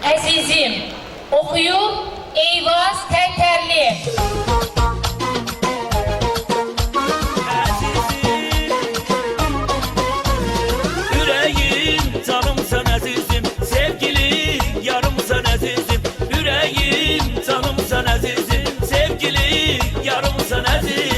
Əzizim, oxuyub Eyvaz Tərtərli. Yüreğim canımsan azizim, sevgili yarımsan azizim. Yüreğim canımsan azizim, sevgili yarımsan azizim.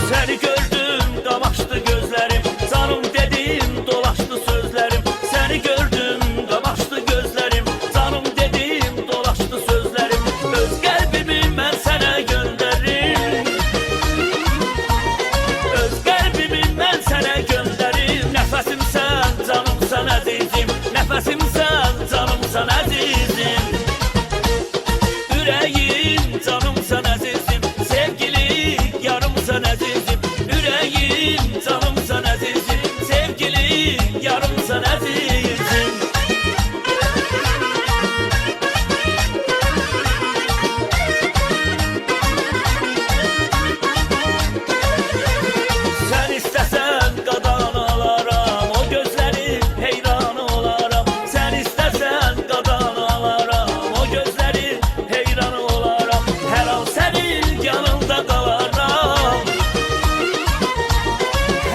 Seni gördüm kamaştı gözlerim, canım dedim dolaştı sözlerim. Seni gördüm kamaştı gözlerim, canım dedim dolaştı sözlerim. Öz kalbimi ben sana gönderirim, öz kalbimi ben sana gönderirim. Nefesim sen, canım sana azizim, nefesim sen, canım sana azizim. Yüreğim canım sana azizim, sevgili yarım sana azizim. Yüreğim canım sana azizim, sevgili yarım sana azizim. Sen istesen qadan alaram, o gözlerin heyranı olaram. Sen istesen qadan alaram, o gözlerin heyranı olaram. Her an senin yanında kalaram,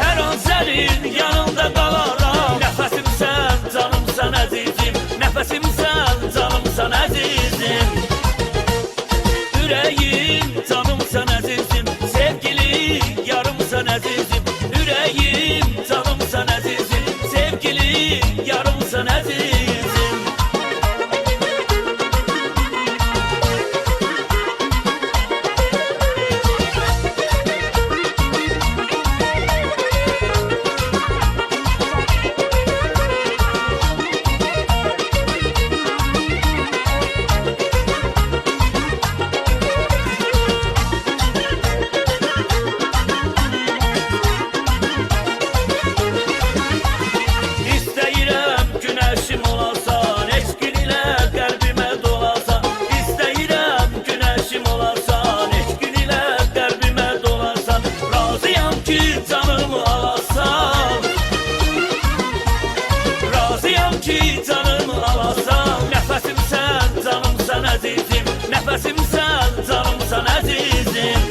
her an senin yanında kalaram. Nefesim sen, canım sana azizim, nefesim sen, canım sana azizim. Yüreğim canım sana azizim, sevgili yarım sana azizim. Yüreğim canım sana azizim, sevgili yarım sana azizim. İstəyirəm günəşim olarsan, eşqin ilə qəlbimə dolarsan. İstəyirəm günəşim olarsan, eşqin ilə qəlbimə dolarsan. Razıyam ki canımı alasan, razıyam ki canımı alasan. Nəfəsim sən, canım sən əzizim, nəfəsim sən, canım sən əzizim.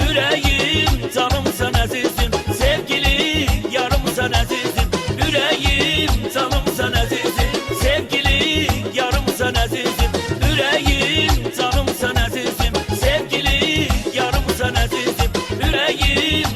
Yüreğim canım sen azizim, sevgili yarım sen azizim. Yüreğim canım sen azizim, sevgili yarım sen azizim. Yüreğim canım sen azizim, sevgili yarım sen azizim. Yüreğim